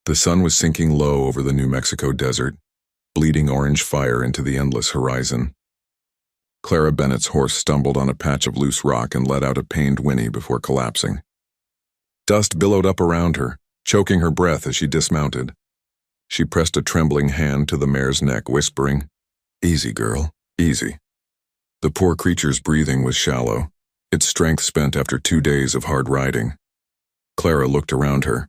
The sun was sinking low over the New Mexico desert, bleeding orange fire into the endless horizon. Clara Bennett's horse stumbled on a patch of loose rock and let out a pained whinny before collapsing. Dust billowed up around her, choking her breath as she dismounted. She pressed a trembling hand to the mare's neck, whispering, "Easy, girl, easy." The poor creature's breathing was shallow, its strength spent after 2 days of hard riding. Clara looked around her.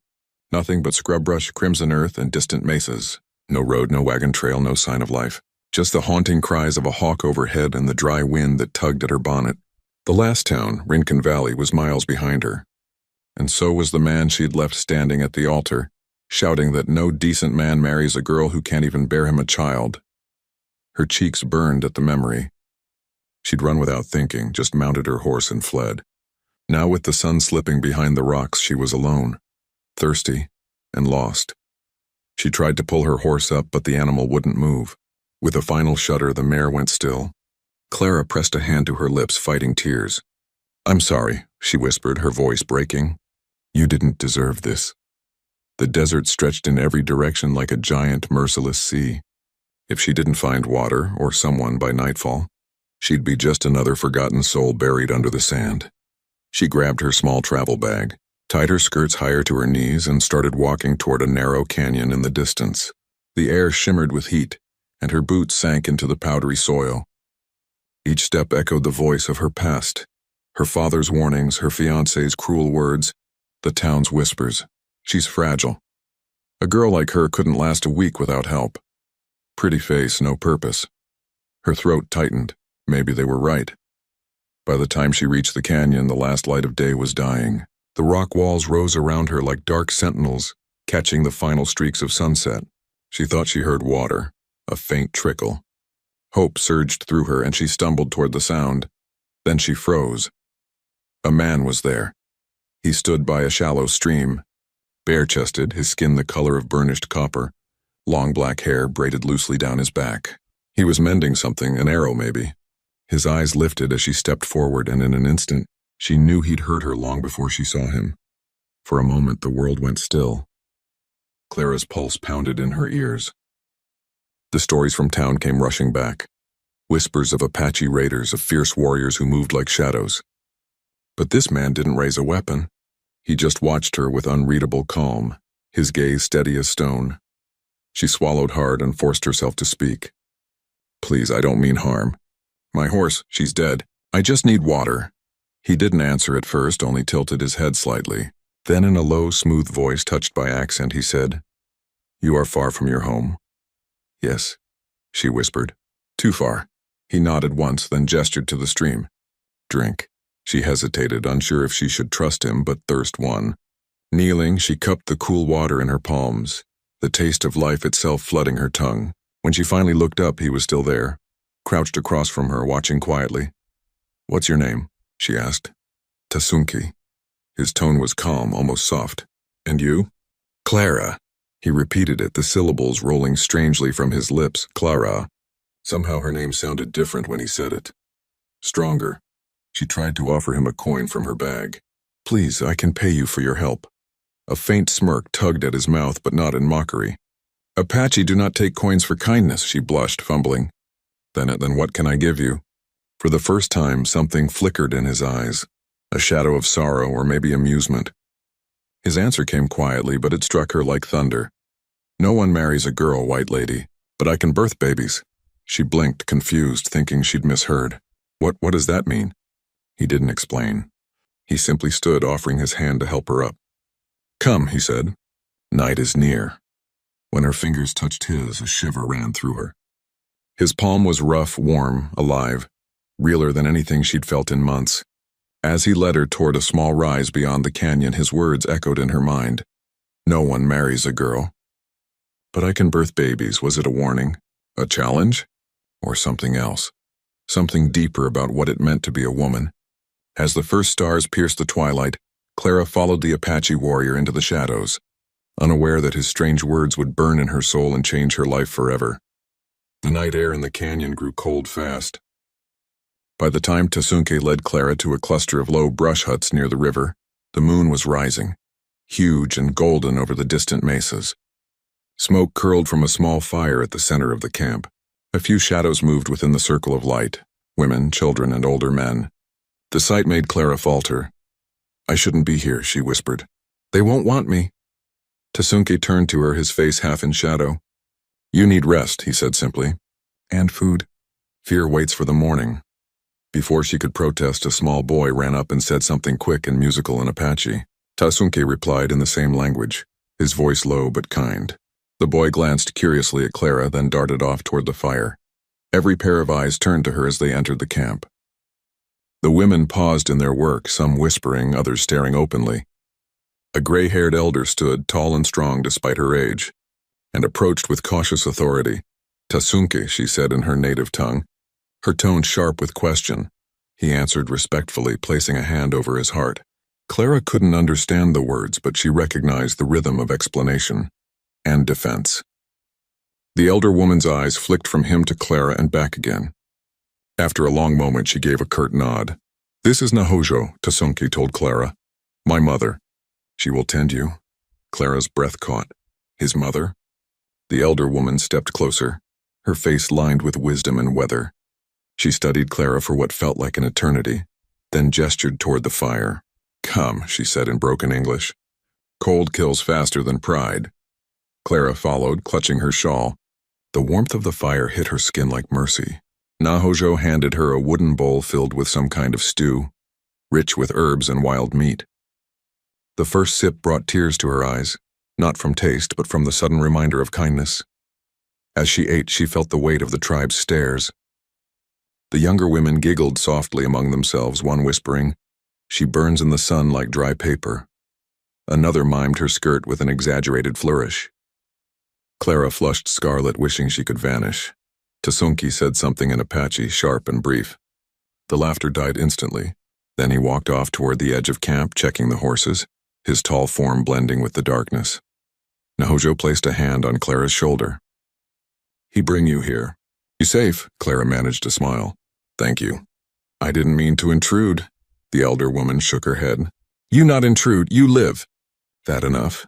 Nothing but scrub brush, crimson earth, and distant mesas. No road, no wagon trail, no sign of life. Just the haunting cries of a hawk overhead and the dry wind that tugged at her bonnet. The last town, Rincon Valley, was miles behind her. And so was the man she'd left standing at the altar, shouting that no decent man marries a girl who can't even bear him a child. Her cheeks burned at the memory. She'd run without thinking, just mounted her horse and fled. Now with the sun slipping behind the rocks, she was alone, thirsty, and lost. She tried to pull her horse up, but the animal wouldn't move. With a final shudder, the mare went still. Clara pressed a hand to her lips, fighting tears. "I'm sorry," she whispered, her voice breaking. "You didn't deserve this." The desert stretched in every direction like a giant, merciless sea. If she didn't find water or someone by nightfall, she'd be just another forgotten soul buried under the sand. She grabbed her small travel bag, tied her skirts higher to her knees, and started walking toward a narrow canyon in the distance. The air shimmered with heat, and her boots sank into the powdery soil. Each step echoed the voice of her past, her father's warnings, her fiancé's cruel words, the town's whispers. She's fragile. A girl like her couldn't last a week without help. Pretty face, no purpose. Her throat tightened. Maybe they were right. By the time she reached the canyon, the last light of day was dying. The rock walls rose around her like dark sentinels, catching the final streaks of sunset. She thought she heard water, a faint trickle. Hope surged through her, and she stumbled toward the sound. Then she froze. A man was there. He stood by a shallow stream, bare-chested, his skin the color of burnished copper, long black hair braided loosely down his back. He was mending something, an arrow maybe. His eyes lifted as she stepped forward, and in an instant, she knew he'd heard her long before she saw him. For a moment, the world went still. Clara's pulse pounded in her ears. The stories from town came rushing back. Whispers of Apache raiders, of fierce warriors who moved like shadows. But this man didn't raise a weapon. He just watched her with unreadable calm, his gaze steady as stone. She swallowed hard and forced herself to speak. "Please, I don't mean harm. My horse, she's dead. I just need water." He didn't answer at first, only tilted his head slightly. Then in a low, smooth voice touched by accent, he said, "You are far from your home." "Yes," she whispered. "Too far." He nodded once, then gestured to the stream. "Drink." She hesitated, unsure if she should trust him, but thirst won. Kneeling, she cupped the cool water in her palms, the taste of life itself flooding her tongue. When she finally looked up, he was still there, crouched across from her, watching quietly. "What's your name?" she asked. "Tasunki." His tone was calm, almost soft. "And you?" "Clara." He repeated it, the syllables rolling strangely from his lips. "Clara." Somehow her name sounded different when he said it. Stronger. She tried to offer him a coin from her bag. "Please, I can pay you for your help." A faint smirk tugged at his mouth, but not in mockery. "Apache do not take coins for kindness," she blushed, fumbling. Then what can I give you?" For the first time, something flickered in his eyes, a shadow of sorrow or maybe amusement. His answer came quietly, but it struck her like thunder. "No one marries a girl, white lady, but I can birth babies." She blinked, confused, thinking she'd misheard. What does that mean?" He didn't explain. He simply stood, offering his hand to help her up. "Come," he said. "Night is near." When her fingers touched his, a shiver ran through her. His palm was rough, warm, alive, realer than anything she'd felt in months. As he led her toward a small rise beyond the canyon, his words echoed in her mind. "No one marries a girl." "But I can birth babies." Was it a warning? A challenge? Or something else? Something deeper about what it meant to be a woman. As the first stars pierced the twilight, Clara followed the Apache warrior into the shadows, unaware that his strange words would burn in her soul and change her life forever. The night air in the canyon grew cold fast. By the time Tasunke led Clara to a cluster of low brush huts near the river, the moon was rising, huge and golden over the distant mesas. Smoke curled from a small fire at the center of the camp. A few shadows moved within the circle of light, women, children, and older men. The sight made Clara falter. "I shouldn't be here," she whispered. "They won't want me." Tasunki turned to her, his face half in shadow. "You need rest," he said simply. "And food. Fear waits for the morning." Before she could protest, a small boy ran up and said something quick and musical in Apache. Tasunki replied in the same language, his voice low but kind. The boy glanced curiously at Clara, then darted off toward the fire. Every pair of eyes turned to her as they entered the camp. The women paused in their work, some whispering, others staring openly. A gray-haired elder stood, tall and strong despite her age, and approached with cautious authority. "Tasunki," she said in her native tongue, her tone sharp with question. He answered respectfully, placing a hand over his heart. Clara couldn't understand the words, but she recognized the rhythm of explanation and defense. The elder woman's eyes flicked from him to Clara and back again. After a long moment, she gave a curt nod. "This is Nahojo," Tasunki told Clara. "My mother. She will tend you." Clara's breath caught. His mother? The elder woman stepped closer, her face lined with wisdom and weather. She studied Clara for what felt like an eternity, then gestured toward the fire. "Come," she said in broken English. "Cold kills faster than pride." Clara followed, clutching her shawl. The warmth of the fire hit her skin like mercy. Nahojo handed her a wooden bowl filled with some kind of stew, rich with herbs and wild meat. The first sip brought tears to her eyes, not from taste but from the sudden reminder of kindness. As she ate, she felt the weight of the tribe's stares. The younger women giggled softly among themselves, one whispering, "She burns in the sun like dry paper." Another mimed her skirt with an exaggerated flourish. Clara flushed scarlet, wishing she could vanish. Tasunki said something in Apache, sharp and brief. The laughter died instantly. Then he walked off toward the edge of camp, checking the horses, his tall form blending with the darkness. Nahojo placed a hand on Clara's shoulder. "He bring you here. You safe?" Clara managed to smile. "Thank you." "I didn't mean to intrude." The elder woman shook her head. "You not intrude, you live." "That enough?"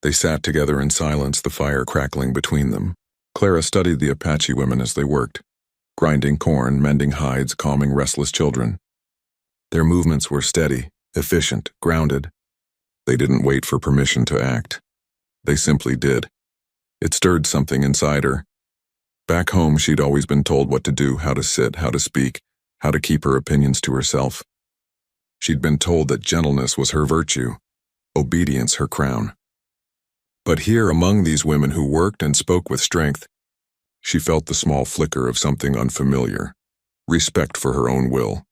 They sat together in silence, the fire crackling between them. Clara studied the Apache women as they worked, grinding corn, mending hides, calming restless children. Their movements were steady, efficient, grounded. They didn't wait for permission to act. They simply did. It stirred something inside her. Back home, she'd always been told what to do, how to sit, how to speak, how to keep her opinions to herself. She'd been told that gentleness was her virtue, obedience her crown. But here, among these women who worked and spoke with strength, she felt the small flicker of something unfamiliar, respect for her own will.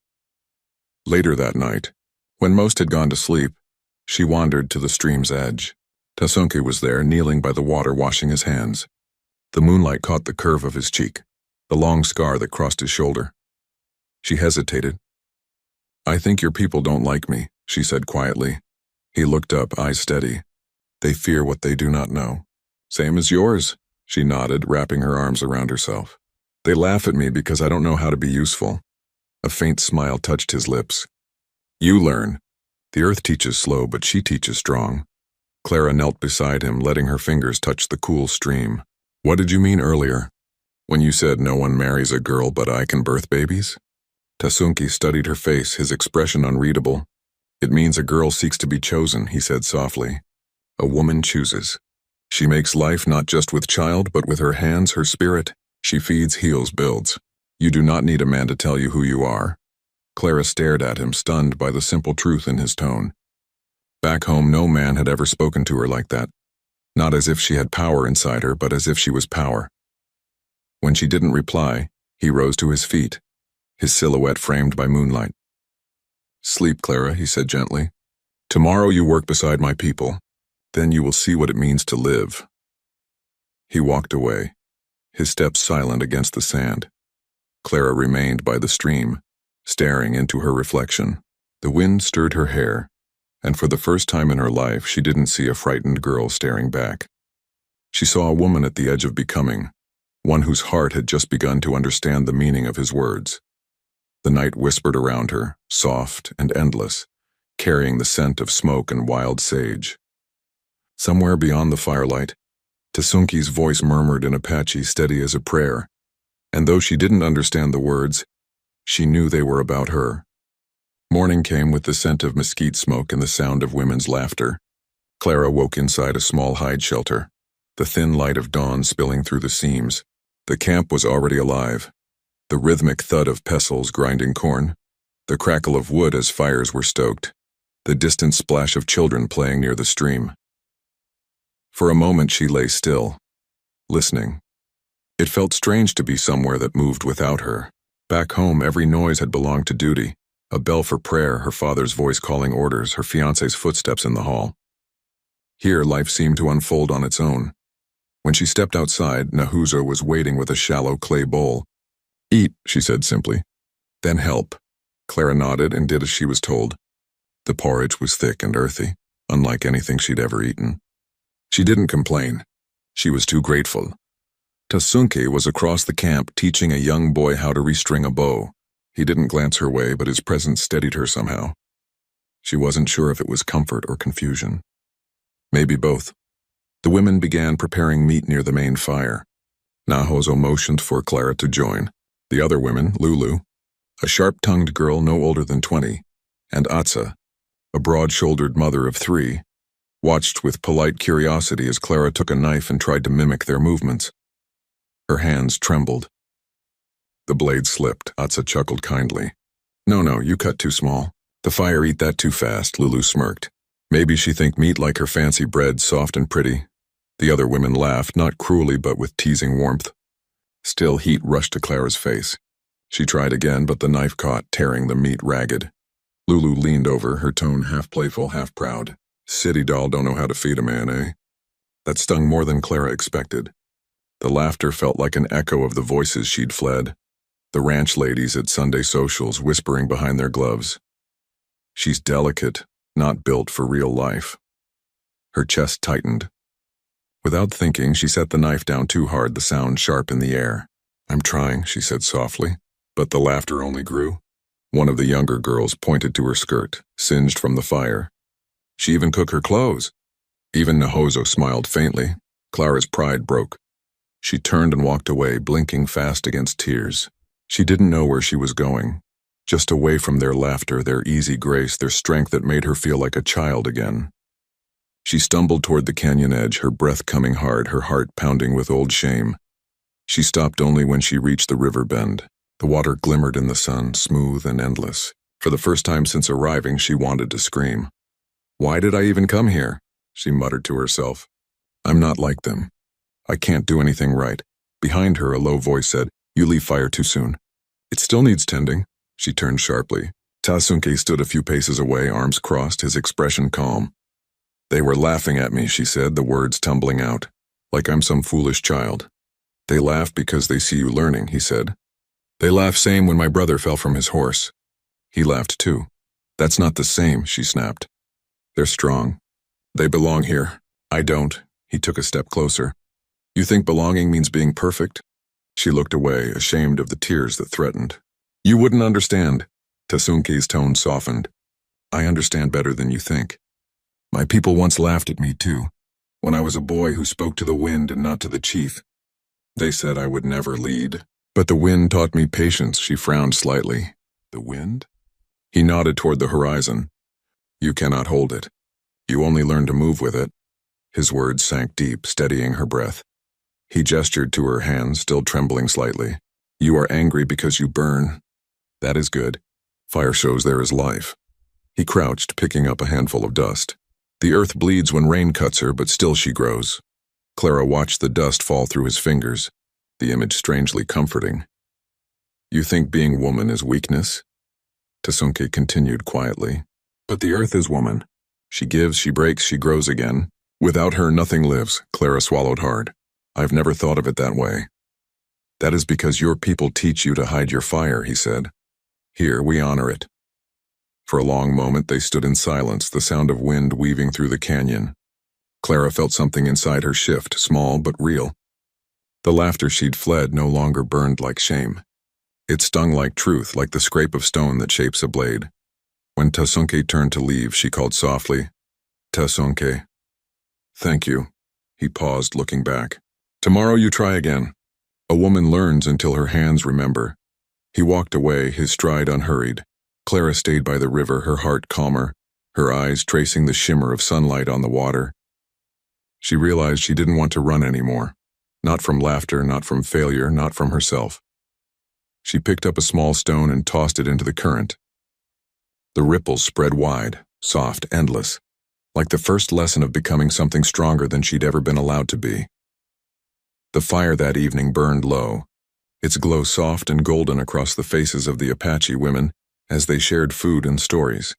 Later that night, when most had gone to sleep, she wandered to the stream's edge. Tasunki was there, kneeling by the water, washing his hands. The moonlight caught the curve of his cheek, the long scar that crossed his shoulder. She hesitated. "I think your people don't like me," she said quietly. He looked up, eyes steady. "They fear what they do not know." "Same as yours," she nodded, wrapping her arms around herself. "They laugh at me because I don't know how to be useful." A faint smile touched his lips. "You learn. The earth teaches slow, but she teaches strong." Clara knelt beside him, letting her fingers touch the cool stream. "What did you mean earlier, when you said no one marries a girl but I can birth babies?" Tasunki studied her face, his expression unreadable. "It means a girl seeks to be chosen," he said softly. "A woman chooses. She makes life not just with child, but with her hands, her spirit. She feeds, heals, builds. You do not need a man to tell you who you are." Clara stared at him, stunned by the simple truth in his tone. Back home, no man had ever spoken to her like that. Not as if she had power inside her, but as if she was power. When she didn't reply, he rose to his feet, his silhouette framed by moonlight. "Sleep, Clara," he said gently. "Tomorrow you work beside my people. Then you will see what it means to live." He walked away, his steps silent against the sand. Clara remained by the stream, staring into her reflection. The wind stirred her hair, and for the first time in her life she didn't see a frightened girl staring back. She saw a woman at the edge of becoming, one whose heart had just begun to understand the meaning of his words. The night whispered around her, soft and endless, carrying the scent of smoke and wild sage. Somewhere beyond the firelight, Tasunki's voice murmured in Apache, steady as a prayer, and though she didn't understand the words, she knew they were about her. Morning came with the scent of mesquite smoke and the sound of women's laughter. Clara woke inside a small hide shelter, the thin light of dawn spilling through the seams. The camp was already alive. The rhythmic thud of pestles grinding corn, the crackle of wood as fires were stoked, the distant splash of children playing near the stream. For a moment she lay still, listening. It felt strange to be somewhere that moved without her. Back home, every noise had belonged to duty. A bell for prayer, her father's voice calling orders, her fiancé's footsteps in the hall. Here, life seemed to unfold on its own. When she stepped outside, Nahuzo was waiting with a shallow clay bowl. "Eat," she said simply. "Then help." Clara nodded and did as she was told. The porridge was thick and earthy, unlike anything she'd ever eaten. She didn't complain. She was too grateful. Tasunki was across the camp teaching a young boy how to restring a bow. He didn't glance her way, but his presence steadied her somehow. She wasn't sure if it was comfort or confusion. Maybe both. The women began preparing meat near the main fire. Nahozo motioned for Clara to join. The other women, Lulu, a sharp-tongued girl no older than 20, and Atsa, a broad-shouldered mother of 3, watched with polite curiosity as Clara took a knife and tried to mimic their movements. Her hands trembled. The blade slipped. Atsa chuckled kindly. No, you cut too small. The fire eat that too fast," Lulu smirked. "Maybe she think meat like her fancy bread, soft and pretty." The other women laughed, not cruelly but with teasing warmth. Still, heat rushed to Clara's face. She tried again, but the knife caught, tearing the meat ragged. Lulu leaned over, her tone half playful, half proud. "City doll don't know how to feed a man, eh?" That stung more than Clara expected. The laughter felt like an echo of the voices she'd fled. The ranch ladies at Sunday socials whispering behind their gloves. "She's delicate, not built for real life." Her chest tightened. Without thinking, she set the knife down too hard, the sound sharp in the air. "I'm trying," she said softly, but the laughter only grew. One of the younger girls pointed to her skirt, singed from the fire. "She even cooked her clothes." Even Nahozo smiled faintly. Clara's pride broke. She turned and walked away, blinking fast against tears. She didn't know where she was going. Just away from their laughter, their easy grace, their strength that made her feel like a child again. She stumbled toward the canyon edge, her breath coming hard, her heart pounding with old shame. She stopped only when she reached the river bend. The water glimmered in the sun, smooth and endless. For the first time since arriving, she wanted to scream. "Why did I even come here?" she muttered to herself. "I'm not like them. I can't do anything right." Behind her, a low voice said, "You leave fire too soon." "It still needs tending." She turned sharply. Tasunki stood a few paces away, arms crossed, his expression calm. "They were laughing at me," she said, the words tumbling out, "like I'm some foolish child." "They laugh because they see you learning," he said. "They laugh same when my brother fell from his horse. He laughed too." "That's not the same," she snapped. "They're strong. They belong here. I don't." He took a step closer. "You think belonging means being perfect?" She looked away, ashamed of the tears that threatened. "You wouldn't understand." Tasunki's tone softened. "I understand better than you think. My people once laughed at me too, when I was a boy who spoke to the wind and not to the chief. They said I would never lead. But the wind taught me patience." She frowned slightly. "The wind?" He nodded toward the horizon. "You cannot hold it. You only learn to move with it." His words sank deep, steadying her breath. He gestured to her hands, still trembling slightly. "You are angry because you burn. That is good. Fire shows there is life." He crouched, picking up a handful of dust. "The earth bleeds when rain cuts her, but still she grows." Clara watched the dust fall through his fingers, the image strangely comforting. "You think being woman is weakness?" Tasunki continued quietly. "But the earth is woman. She gives, she breaks, she grows again. Without her, nothing lives." Clara swallowed hard. "I've never thought of it that way." "That is because your people teach you to hide your fire," he said. "Here, we honor it." For a long moment they stood in silence, the sound of wind weaving through the canyon. Clara felt something inside her shift, small but real. The laughter she'd fled no longer burned like shame. It stung like truth, like the scrape of stone that shapes a blade. When Tasunki turned to leave, she called softly, "Tasunki." "Thank you." He paused, looking back. Tomorrow you try again. A woman learns until her hands remember. He walked away, his stride unhurried. Clara stayed by the river, her heart calmer, her eyes tracing the shimmer of sunlight on the water. She realized she didn't want to run anymore. Not from laughter, not from failure, not from herself. She picked up a small stone and tossed it into the current. The ripples spread wide, soft, endless, like the first lesson of becoming something stronger than she'd ever been allowed to be. The fire that evening burned low, its glow soft and golden across the faces of the Apache women as they shared food and stories.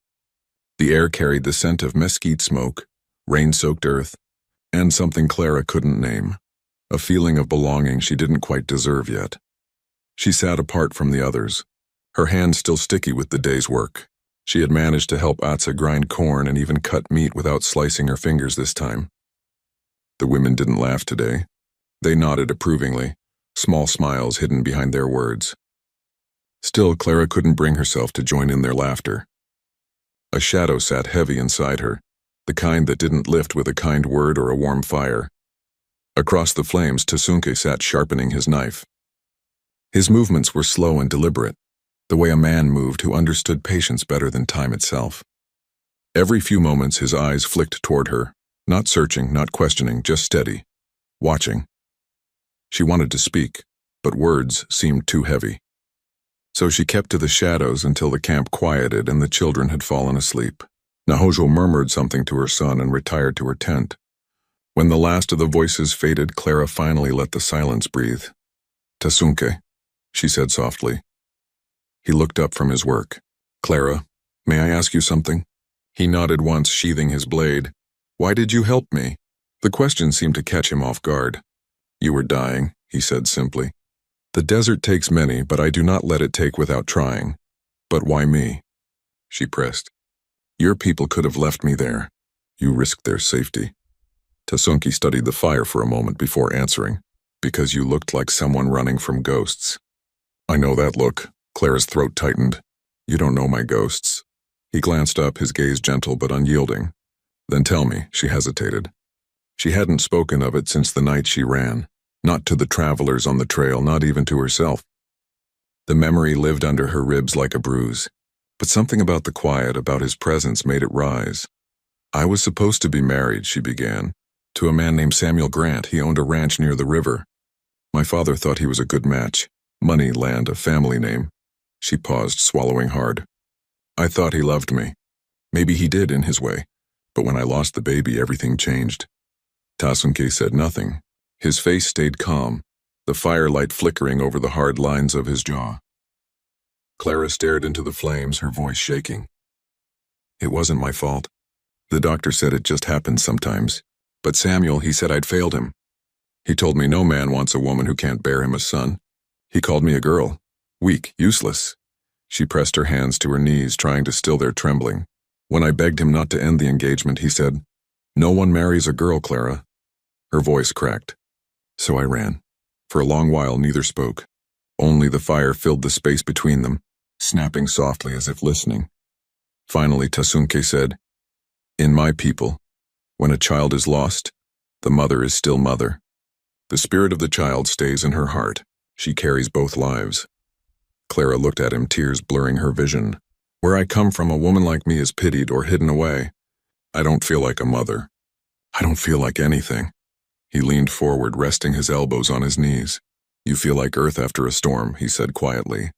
The air carried the scent of mesquite smoke, rain-soaked earth, and something Clara couldn't name, a feeling of belonging she didn't quite deserve yet. She sat apart from the others, her hands still sticky with the day's work. She had managed to help Atsa grind corn and even cut meat without slicing her fingers this time. The women didn't laugh today. They nodded approvingly, small smiles hidden behind their words. Still, Clara couldn't bring herself to join in their laughter. A shadow sat heavy inside her, the kind that didn't lift with a kind word or a warm fire. Across the flames, Tasunke sat sharpening his knife. His movements were slow and deliberate, the way a man moved who understood patience better than time itself. Every few moments his eyes flicked toward her, not searching, not questioning, just steady, watching. She wanted to speak, but words seemed too heavy. So she kept to the shadows until the camp quieted and the children had fallen asleep. Nahojo murmured something to her son and retired to her tent. When the last of the voices faded, Clara finally let the silence breathe. "Tasunke," she said softly. He looked up from his work. "Clara, may I ask you something?" He nodded once, sheathing his blade. "Why did you help me?" The question seemed to catch him off guard. "You were dying," he said simply. "The desert takes many, but I do not let it take without trying." "But why me?" she pressed. "Your people could have left me there. You risked their safety." Tasunke studied the fire for a moment before answering. "Because you looked like someone running from ghosts." "I know that look." Clara's throat tightened. "You don't know my ghosts." He glanced up, his gaze gentle but unyielding. "Then tell me," she hesitated. She hadn't spoken of it since the night she ran. Not to the travelers on the trail, not even to herself. The memory lived under her ribs like a bruise. But something about the quiet, about his presence, made it rise. "I was supposed to be married," she began, "to a man named Samuel Grant. He owned a ranch near the river. My father thought he was a good match. Money, land, a family name." She paused, swallowing hard. "I thought he loved me. Maybe he did in his way. But when I lost the baby, everything changed." Tasunke said nothing. His face stayed calm, the firelight flickering over the hard lines of his jaw. Clara stared into the flames, her voice shaking. "It wasn't my fault. The doctor said it just happens sometimes. But Samuel, he said I'd failed him. He told me no man wants a woman who can't bear him a son. He called me a girl. Weak, useless." She pressed her hands to her knees, trying to still their trembling. "When I begged him not to end the engagement, he said, 'No one marries a girl, Clara.'" Her voice cracked. "So I ran." For a long while neither spoke. Only the fire filled the space between them, snapping softly as if listening. Finally Tasunke said, "In my people, when a child is lost, the mother is still mother. The spirit of the child stays in her heart. She carries both lives." Clara looked at him, tears blurring her vision. "Where I come from, a woman like me is pitied or hidden away. I don't feel like a mother. I don't feel like anything." He leaned forward, resting his elbows on his knees. "You feel like earth after a storm," he said quietly.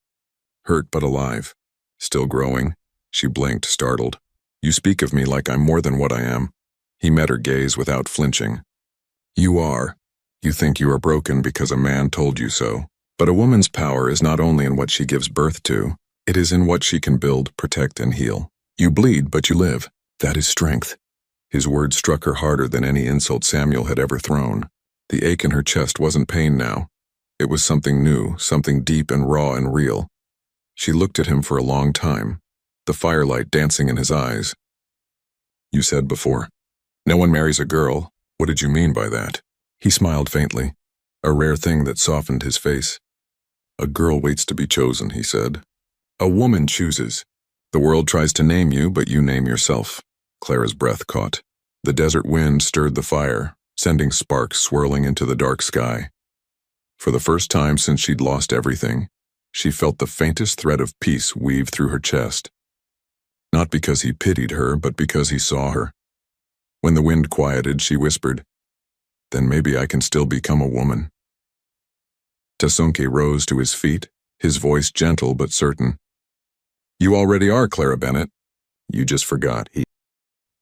"Hurt but alive. Still growing." She blinked, startled. "You speak of me like I'm more than what I am." He met her gaze without flinching. "You are. You think you are broken because a man told you so. But a woman's power is not only in what she gives birth to, it is in what she can build, protect, and heal. You bleed, but you live. That is strength." His words struck her harder than any insult Samuel had ever thrown. The ache in her chest wasn't pain now. It was something new, something deep and raw and real. She looked at him for a long time, the firelight dancing in his eyes. "You said before, no one marries a girl. What did you mean by that?" He smiled faintly, a rare thing that softened his face. "A girl waits to be chosen," he said. "A woman chooses. The world tries to name you, but you name yourself." Clara's breath caught. The desert wind stirred the fire, sending sparks swirling into the dark sky. For the first time since she'd lost everything, she felt the faintest thread of peace weave through her chest. Not because he pitied her, but because he saw her. When the wind quieted, she whispered, "Then maybe I can still become a woman." Tasunke rose to his feet, his voice gentle but certain. "You already are, Clara Bennett. You just forgot." He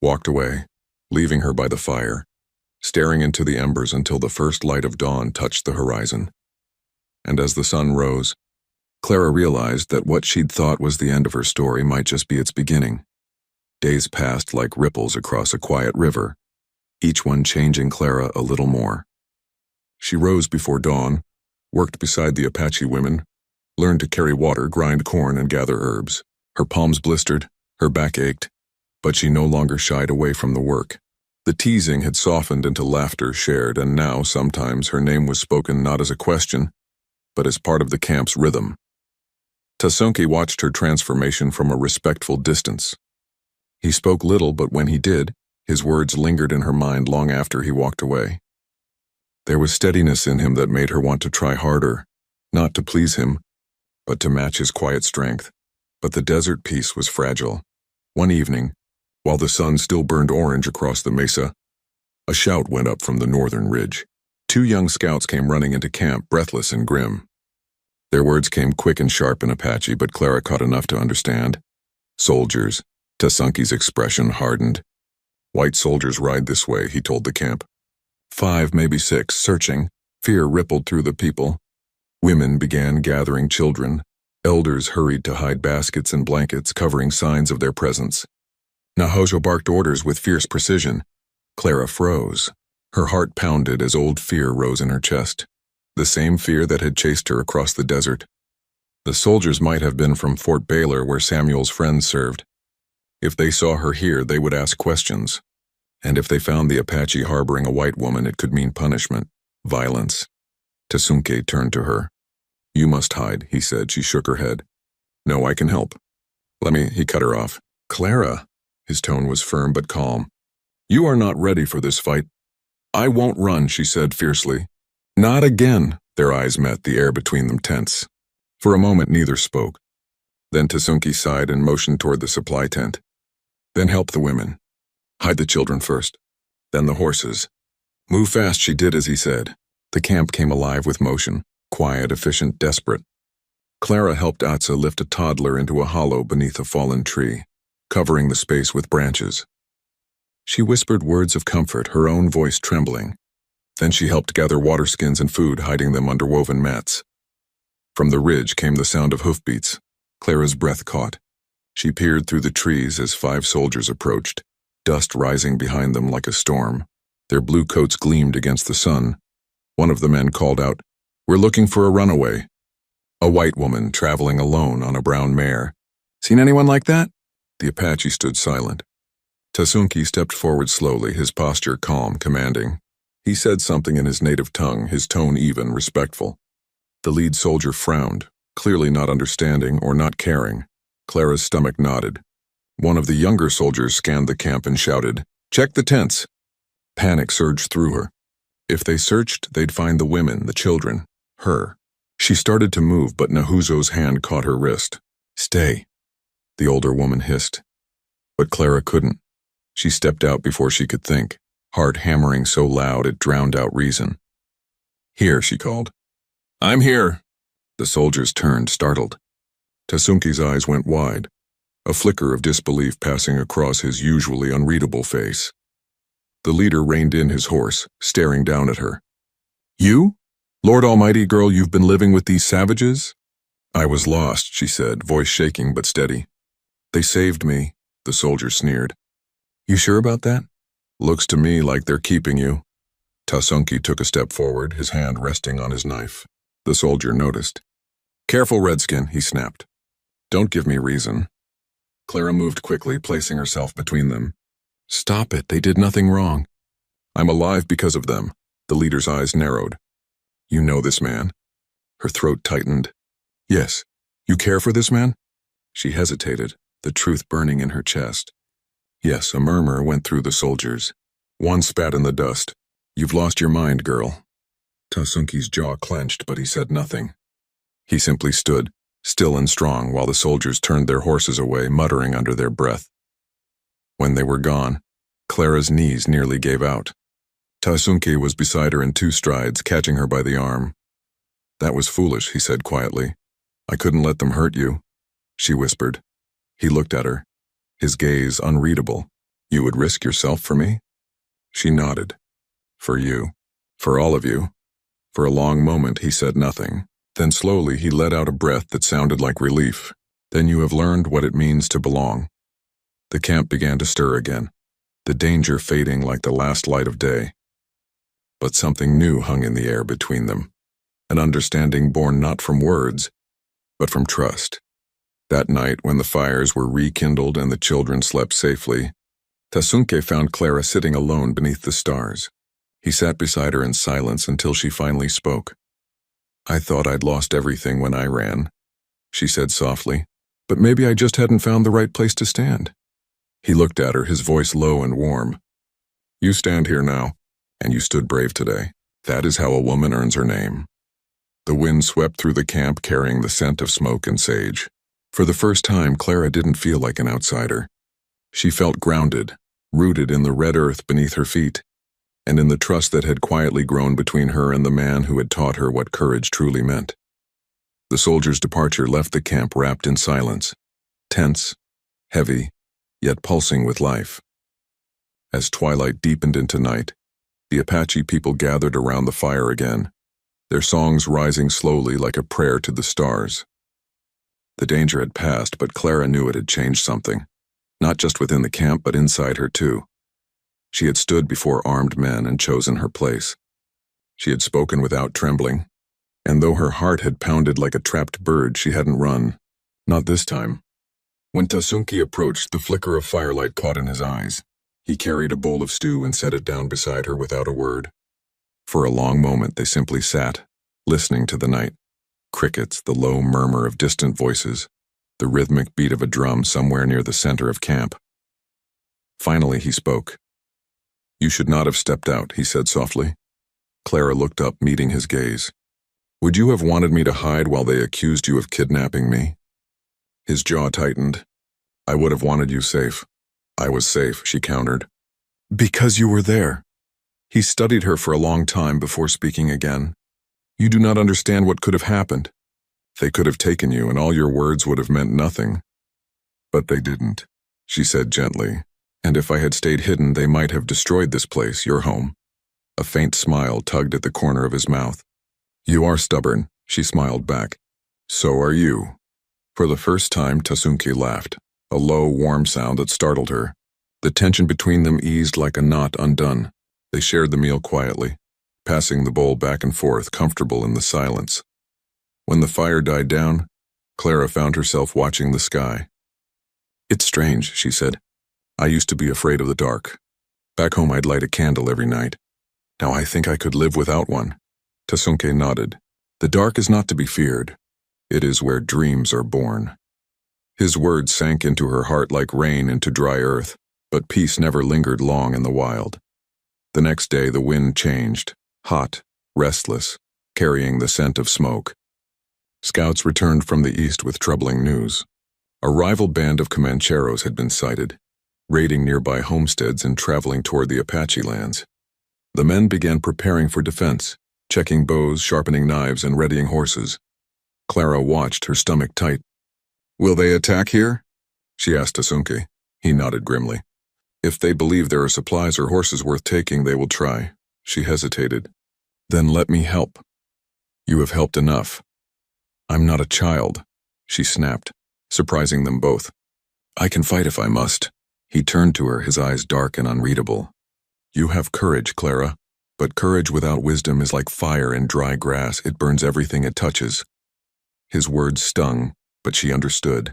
walked away, leaving her by the fire, staring into the embers until the first light of dawn touched the horizon. And as the sun rose, Clara realized that what she'd thought was the end of her story might just be its beginning. Days passed like ripples across a quiet river, each one changing Clara a little more. She rose before dawn, worked beside the Apache women, learned to carry water, grind corn, and gather herbs. Her palms blistered, her back ached, but she no longer shied away from the work. The teasing had softened into laughter shared, and now sometimes her name was spoken not as a question, but as part of the camp's rhythm. Tasunke watched her transformation from a respectful distance. He spoke little, but when he did, his words lingered in her mind long after he walked away. There was steadiness in him that made her want to try harder, not to please him, but to match his quiet strength. But the desert peace was fragile. One evening, while the sun still burned orange across the mesa, a shout went up from the northern ridge. 2 young scouts came running into camp, breathless and grim. Their words came quick and sharp in Apache, but Clara caught enough to understand. "Soldiers." Tasunke's expression hardened. "White soldiers ride this way," he told the camp. 5, maybe 6, searching. Fear rippled through the people. Women began gathering children. Elders hurried to hide baskets and blankets, covering signs of their presence. Nahojo barked orders with fierce precision. Clara froze. Her heart pounded as old fear rose in her chest. The same fear that had chased her across the desert. The soldiers might have been from Fort Baylor, where Samuel's friends served. If they saw her here, they would ask questions. And if they found the Apache harboring a white woman, it could mean punishment, violence. Tasunke turned to her. "You must hide," he said. She shook her head. "No, I can help." He cut her off. "Clara," his tone was firm but calm. "You are not ready for this fight." "I won't run," she said fiercely. "Not again." Their eyes met, the air between them tense. For a moment, neither spoke. Then Tasunke sighed and motioned toward the supply tent. "Then help the women. Hide the children first. Then the horses." "Move fast," she did as he said. The camp came alive with motion, quiet, efficient, desperate. Clara helped Atsa lift a toddler into a hollow beneath a fallen tree, covering the space with branches. She whispered words of comfort, her own voice trembling. Then she helped gather water skins and food, hiding them under woven mats. From the ridge came the sound of hoofbeats. Clara's breath caught. She peered through the trees as 5 soldiers approached, dust rising behind them like a storm. Their blue coats gleamed against the sun. One of the men called out, "We're looking for a runaway." A white woman traveling alone on a brown mare. "Seen anyone like that?" The Apache stood silent. Tasunke stepped forward slowly, his posture calm, commanding. He said something in his native tongue, his tone even, respectful. The lead soldier frowned, clearly not understanding or not caring. Clara's stomach nodded. One of the younger soldiers scanned the camp and shouted, "Check the tents." Panic surged through her. If they searched, they'd find the women, the children, her. She started to move, but Nahuzo's hand caught her wrist. "Stay," the older woman hissed. But Clara couldn't. She stepped out before she could think, heart hammering so loud it drowned out reason. "Here," she called. "I'm here." The soldiers turned, startled. Tasunke's eyes went wide, a flicker of disbelief passing across his usually unreadable face. The leader reined in his horse, staring down at her. "You? Lord Almighty, girl, you've been living with these savages?" "I was lost," she said, voice shaking but steady. "They saved me," the soldier sneered. "You sure about that?" "Looks to me like they're keeping you." Tasunke took a step forward, his hand resting on his knife. The soldier noticed. "Careful, Redskin," he snapped. "Don't give me reason." Clara moved quickly, placing herself between them. "Stop it, they did nothing wrong." "I'm alive because of them." The leader's eyes narrowed. "You know this man?" Her throat tightened. "Yes. You care for this man?" She hesitated, the truth burning in her chest. Yes, a murmur went through the soldiers. One spat in the dust. You've lost your mind, girl. Tasunki's jaw clenched, but he said nothing. He simply stood, still and strong, while the soldiers turned their horses away, muttering under their breath. When they were gone, Clara's knees nearly gave out. Tasunki was beside her in 2 strides, catching her by the arm. That was foolish, he said quietly. I couldn't let them hurt you, she whispered. He looked at her, his gaze unreadable. You would risk yourself for me? She nodded. For you. For all of you. For a long moment he said nothing. Then slowly he let out a breath that sounded like relief. Then you have learned what it means to belong. The camp began to stir again, the danger fading like the last light of day. But something new hung in the air between them, an understanding born not from words, but from trust. That night, when the fires were rekindled and the children slept safely, Tasunke found Clara sitting alone beneath the stars. He sat beside her in silence until she finally spoke. I thought I'd lost everything when I ran, she said softly, but maybe I just hadn't found the right place to stand. He looked at her, his voice low and warm. You stand here now, and you stood brave today. That is how a woman earns her name. The wind swept through the camp carrying the scent of smoke and sage. For the first time, Clara didn't feel like an outsider. She felt grounded, rooted in the red earth beneath her feet, and in the trust that had quietly grown between her and the man who had taught her what courage truly meant. The soldiers' departure left the camp wrapped in silence, tense, heavy, yet pulsing with life. As twilight deepened into night, the Apache people gathered around the fire again, their songs rising slowly like a prayer to the stars. The danger had passed, but Clara knew it had changed something, not just within the camp but inside her too. She had stood before armed men and chosen her place. She had spoken without trembling, and though her heart had pounded like a trapped bird, she hadn't run. Not this time. When Tasunki approached, the flicker of firelight caught in his eyes. He carried a bowl of stew and set it down beside her without a word. For a long moment they simply sat, listening to the night. Crickets, the low murmur of distant voices, the rhythmic beat of a drum somewhere near the center of camp. Finally he spoke. You should not have stepped out, he said softly. Clara looked up, meeting his gaze. Would you have wanted me to hide while they accused you of kidnapping me? His jaw tightened. I would have wanted you safe. I was safe, she countered. Because you were there. He studied her for a long time before speaking again. You do not understand what could have happened. They could have taken you, and all your words would have meant nothing. But they didn't, she said gently. And if I had stayed hidden, they might have destroyed this place, your home. A faint smile tugged at the corner of his mouth. You are stubborn, she smiled back. So are you. For the first time, Tasunki laughed, a low, warm sound that startled her. The tension between them eased like a knot undone. They shared the meal quietly, passing the bowl back and forth, comfortable in the silence. When the fire died down, Clara found herself watching the sky. It's strange, she said. I used to be afraid of the dark. Back home I'd light a candle every night. Now I think I could live without one. Tasunke nodded. The dark is not to be feared. It is where dreams are born. His words sank into her heart like rain into dry earth, but peace never lingered long in the wild. The next day the wind changed, hot, restless, carrying the scent of smoke. Scouts returned from the east with troubling news. A rival band of Comancheros had been sighted, raiding nearby homesteads and traveling toward the Apache lands. The men began preparing for defense, checking bows, sharpening knives, and readying horses. Clara watched, her stomach tight. Will they attack here? She asked Tasunki. He nodded grimly. If they believe there are supplies or horses worth taking, they will try. She hesitated. Then let me help. You have helped enough. I'm not a child, she snapped, surprising them both. I can fight if I must. He turned to her, his eyes dark and unreadable. You have courage, Clara, but courage without wisdom is like fire in dry grass. It burns everything it touches. His words stung, but she understood.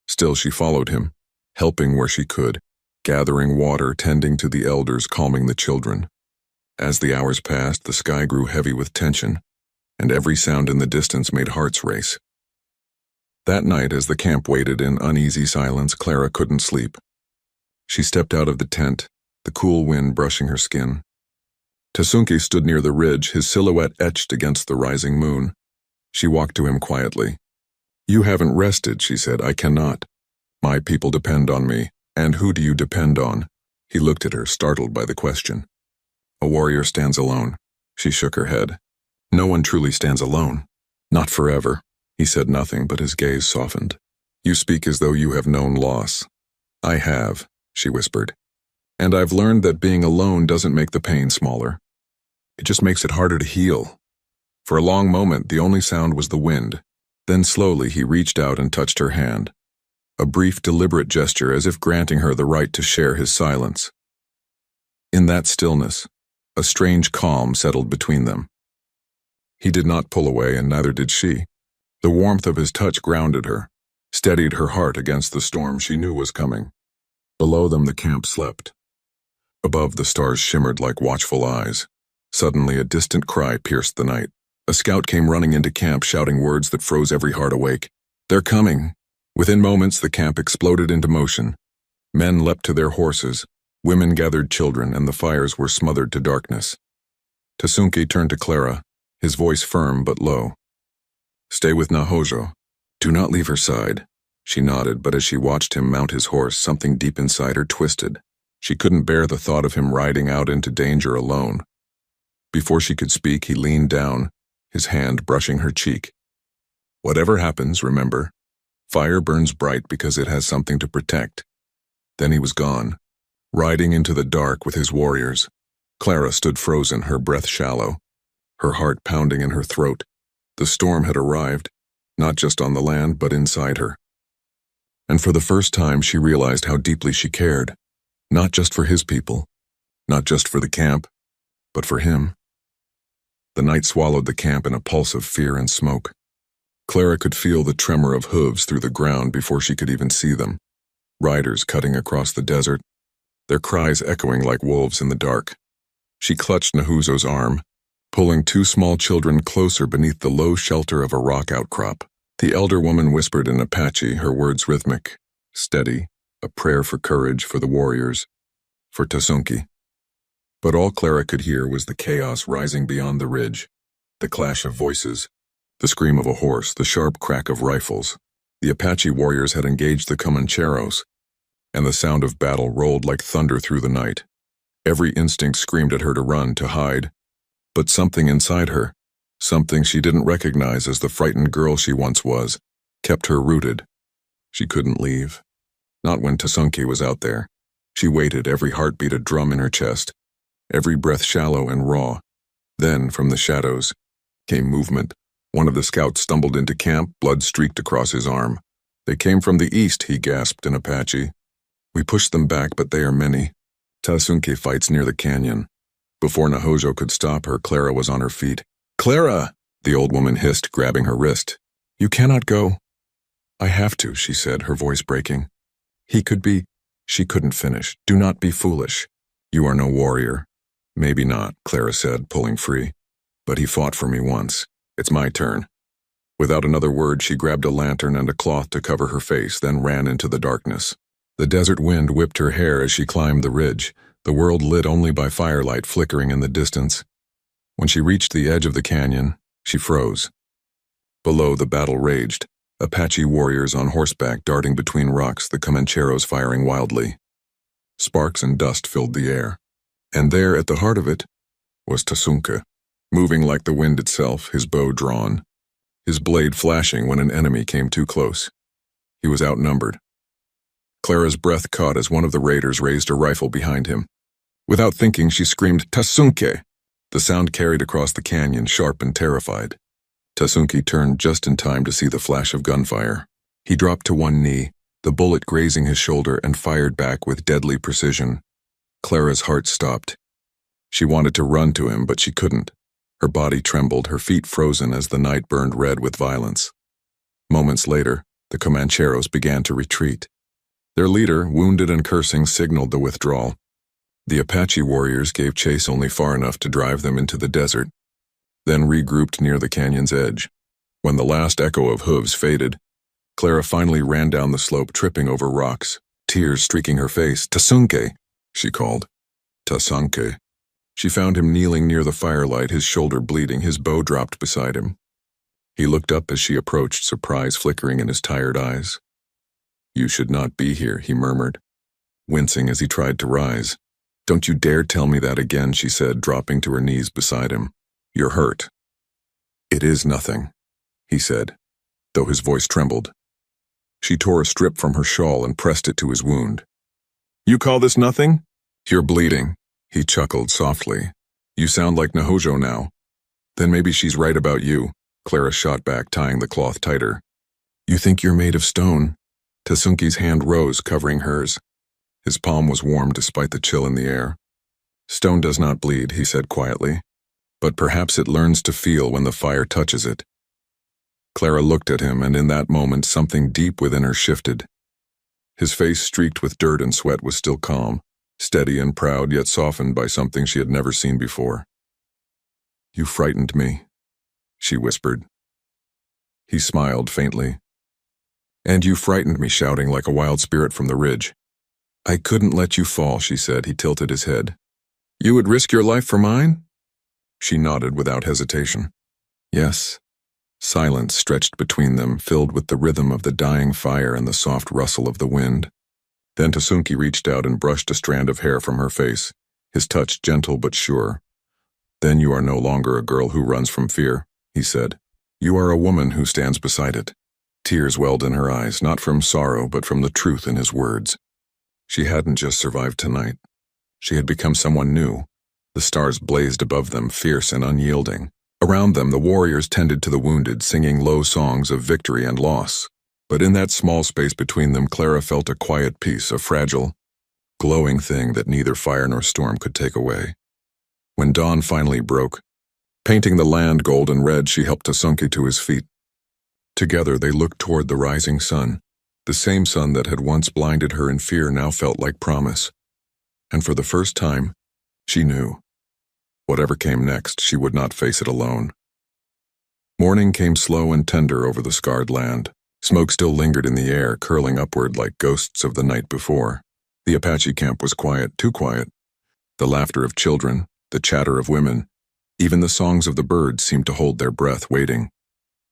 Still she followed him, helping where she could, gathering water, tending to the elders, calming the children. As the hours passed, the sky grew heavy with tension, and every sound in the distance made hearts race. That night, as the camp waited in uneasy silence, Clara couldn't sleep. She stepped out of the tent, the cool wind brushing her skin. Tasunki stood near the ridge, his silhouette etched against the rising moon. She walked to him quietly. "You haven't rested," she said. "I cannot. My people depend on me. And who do you depend on?" He looked at her, startled by the question. "A warrior stands alone." She shook her head. "No one truly stands alone. Not forever." He said nothing, but his gaze softened. "You speak as though you have known loss." "I have," she whispered. "And I've learned that being alone doesn't make the pain smaller. It just makes it harder to heal." For a long moment, the only sound was the wind. Then slowly he reached out and touched her hand. A brief, deliberate gesture, as if granting her the right to share his silence. In that stillness, a strange calm settled between them. He did not pull away, and neither did she. The warmth of his touch grounded her, steadied her heart against the storm she knew was coming. Below them the camp slept. Above, the stars shimmered like watchful eyes. Suddenly a distant cry pierced the night. A scout came running into camp, shouting words that froze every heart awake. "They're coming!" Within moments the camp exploded into motion. Men leapt to their horses, women gathered children, and the fires were smothered to darkness. Tasunki turned to Clara, his voice firm but low. "Stay with Nahojo. Do not leave her side." She nodded, but as she watched him mount his horse, something deep inside her twisted. She couldn't bear the thought of him riding out into danger alone. Before she could speak, he leaned down, his hand brushing her cheek. "Whatever happens, remember, fire burns bright because it has something to protect." Then he was gone, riding into the dark with his warriors. Clara stood frozen, her breath shallow, her heart pounding in her throat. The storm had arrived, not just on the land, but inside her. And for the first time she realized how deeply she cared, not just for his people, not just for the camp, but for him. The night swallowed the camp in a pulse of fear and smoke. Clara could feel the tremor of hooves through the ground before she could even see them. Riders cutting across the desert, their cries echoing like wolves in the dark. She clutched Nahuzo's arm, pulling two small children closer beneath the low shelter of a rock outcrop. The elder woman whispered in Apache, her words rhythmic, steady, a prayer for courage for the warriors, for Tasunki. But all Clara could hear was the chaos rising beyond the ridge, the clash of voices, the scream of a horse, the sharp crack of rifles. The Apache warriors had engaged the Comancheros, and the sound of battle rolled like thunder through the night. Every instinct screamed at her to run, to hide. But something inside her, something she didn't recognize as the frightened girl she once was, kept her rooted. She couldn't leave. Not when Tasunki was out there. She waited, every heartbeat a drum in her chest, every breath shallow and raw. Then, from the shadows, came movement. One of the scouts stumbled into camp, blood streaked across his arm. "They came from the east," he gasped in Apache. "We pushed them back, but they are many. Tasunki fights near the canyon." Before Nahojo could stop her, Clara was on her feet. "Clara!" the old woman hissed, grabbing her wrist. "You cannot go." "I have to," she said, her voice breaking. "He could be—" She couldn't finish. "Do not be foolish. You are no warrior." "Maybe not," Clara said, pulling free. "But he fought for me once. It's my turn." Without another word, she grabbed a lantern and a cloth to cover her face, then ran into the darkness. The desert wind whipped her hair as she climbed the ridge, the world lit only by firelight flickering in the distance. When she reached the edge of the canyon, she froze. Below, the battle raged, Apache warriors on horseback darting between rocks, the Comancheros firing wildly. Sparks and dust filled the air. And there, at the heart of it, was Tasunka, moving like the wind itself, his bow drawn, his blade flashing when an enemy came too close. He was outnumbered. Clara's breath caught as one of the raiders raised a rifle behind him. Without thinking, she screamed, "Tasunke!" The sound carried across the canyon, sharp and terrified. Tasunki turned just in time to see the flash of gunfire. He dropped to one knee, the bullet grazing his shoulder, and fired back with deadly precision. Clara's heart stopped. She wanted to run to him, but she couldn't. Her body trembled, her feet frozen as the night burned red with violence. Moments later, the Comancheros began to retreat. Their leader, wounded and cursing, signaled the withdrawal. The Apache warriors gave chase only far enough to drive them into the desert, then regrouped near the canyon's edge. When the last echo of hooves faded, Clara finally ran down the slope, tripping over rocks, tears streaking her face. "Tasunke!" she called. "Tasunke," She found him kneeling near the firelight, his shoulder bleeding, his bow dropped beside him. He looked up as she approached, surprise flickering in his tired eyes. "You should not be here," he murmured, wincing as he tried to rise. "Don't you dare tell me that again," she said, dropping to her knees beside him. "You're hurt." "It is nothing," he said, though his voice trembled. She tore a strip from her shawl and pressed it to his wound. "You call this nothing?" "You're bleeding," he chuckled softly. "You sound like Nahojo now." "Then maybe she's right about you," Clara shot back, tying the cloth tighter. "You think you're made of stone?" Tasunki's hand rose, covering hers. His palm was warm despite the chill in the air. "Stone does not bleed," he said quietly, "but perhaps it learns to feel when the fire touches it." Clara looked at him, and in that moment something deep within her shifted. His face, streaked with dirt and sweat, was still calm, steady and proud, yet softened by something she had never seen before. "You frightened me," she whispered. He smiled faintly. "And you frightened me, shouting like a wild spirit from the ridge." "I couldn't let you fall," she said. He tilted his head. "You would risk your life for mine?" She nodded without hesitation. "Yes." Silence stretched between them, filled with the rhythm of the dying fire and the soft rustle of the wind. Then Tasunki reached out and brushed a strand of hair from her face, his touch gentle but sure. "Then you are no longer a girl who runs from fear," he said. "You are a woman who stands beside it." Tears welled in her eyes, not from sorrow but from the truth in his words. She hadn't just survived tonight. She had become someone new. The stars blazed above them, fierce and unyielding. Around them, the warriors tended to the wounded, singing low songs of victory and loss. But in that small space between them, Clara felt a quiet peace, a fragile, glowing thing that neither fire nor storm could take away. When dawn finally broke, painting the land gold and red, she helped Tasunki to his feet. Together they looked toward the rising sun. The same sun that had once blinded her in fear now felt like promise. And for the first time, she knew. Whatever came next, she would not face it alone. Morning came slow and tender over the scarred land. Smoke still lingered in the air, curling upward like ghosts of the night before. The Apache camp was quiet, too quiet. The laughter of children, the chatter of women, even the songs of the birds seemed to hold their breath, waiting.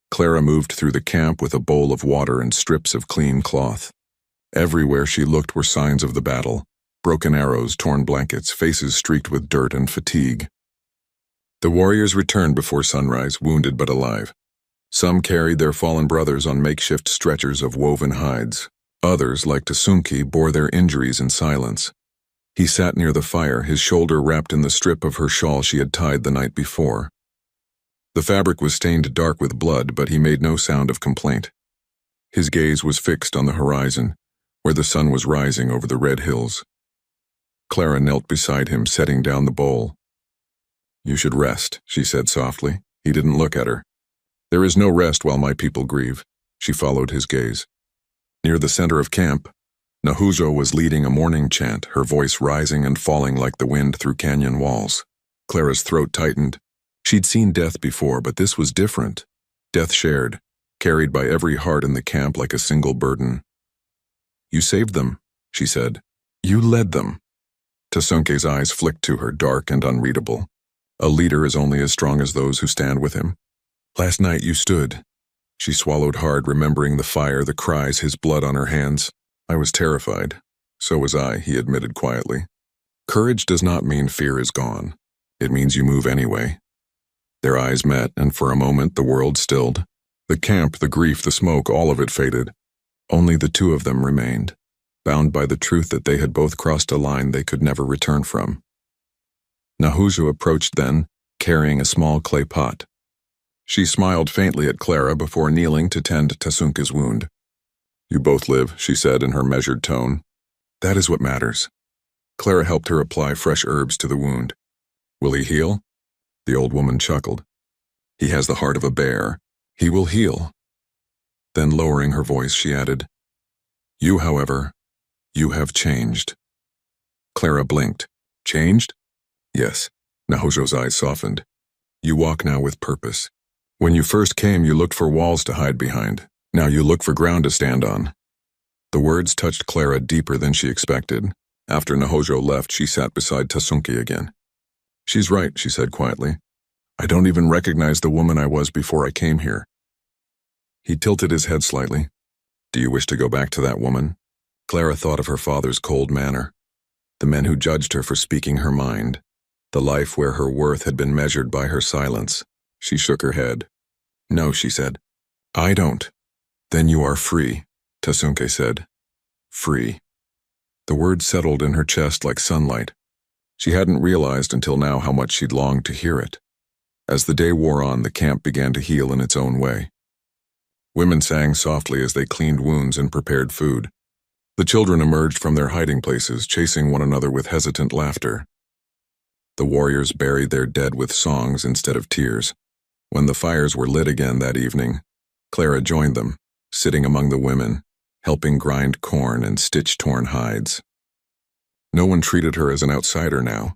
Clara moved through the camp with a bowl of water and strips of clean cloth. Everywhere she looked were signs of the battle: broken arrows, torn blankets, faces streaked with dirt and fatigue. The warriors returned before sunrise, wounded but alive. Some carried their fallen brothers on makeshift stretchers of woven hides. Others, like Tasunki, bore their injuries in silence. He sat near the fire, his shoulder wrapped in the strip of her shawl she had tied the night before. The fabric was stained dark with blood, but he made no sound of complaint. His gaze was fixed on the horizon, where the sun was rising over the red hills. Clara knelt beside him, setting down the bowl. "You should rest," she said softly. He didn't look at her. "There is no rest while my people grieve." She followed his gaze. Near the center of camp, Nahojo was leading a morning chant, her voice rising and falling like the wind through canyon walls. Clara's throat tightened. She'd seen death before, but this was different. Death shared, carried by every heart in the camp like a single burden. "You saved them," she said. "You led them." Tasunke's eyes flicked to her, dark and unreadable. A leader is only as strong as those who stand with him. "Last night you stood." She swallowed hard, remembering the fire, the cries, his blood on her hands. "I was terrified." "So was I," he admitted quietly. "Courage does not mean fear is gone. It means you move anyway." Their eyes met, and for a moment the world stilled. The camp, the grief, the smoke, all of it faded. Only the two of them remained, bound by the truth that they had both crossed a line they could never return from. Nahojo approached then, carrying a small clay pot. She smiled faintly at Clara before kneeling to tend Tasunke's wound. "You both live," she said in her measured tone. "That is what matters." Clara helped her apply fresh herbs to the wound. "Will he heal?" The old woman chuckled. "He has the heart of a bear. He will heal." Then, lowering her voice, she added, "You, however, you have changed." Clara blinked. "Changed?" "Yes." Nahojo's eyes softened. "You walk now with purpose. When you first came, you looked for walls to hide behind. Now you look for ground to stand on." The words touched Clara deeper than she expected. After Nahojo left, she sat beside Tasunki again. She's right, she said quietly. I don't even recognize the woman I was before I came here. He tilted his head slightly. Do you wish to go back to that woman? Clara thought of her father's cold manner, the men who judged her for speaking her mind, the life where her worth had been measured by her silence. She shook her head. No, she said. I don't. Then you are free, Tasunke said. Free. The word settled in her chest like sunlight. She hadn't realized until now how much she'd longed to hear it. As the day wore on, the camp began to heal in its own way. Women sang softly as they cleaned wounds and prepared food. The children emerged from their hiding places, chasing one another with hesitant laughter. The warriors buried their dead with songs instead of tears. When the fires were lit again that evening, Clara joined them, sitting among the women, helping grind corn and stitch torn hides. No one treated her as an outsider now.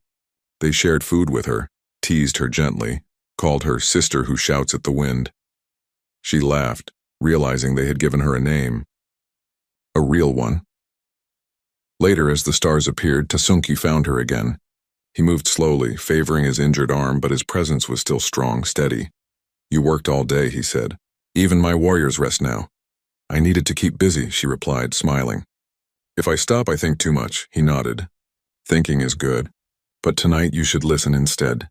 They shared food with her, teased her gently, called her sister who shouts at the wind. She laughed, realizing they had given her a name. A real one. Later, as the stars appeared, Tasunke found her again. He moved slowly, favoring his injured arm, but his presence was still strong, steady. You worked all day, he said. Even my warriors rest now. I needed to keep busy, she replied, smiling. If I stop, I think too much, he nodded. Thinking is good, but tonight you should listen instead.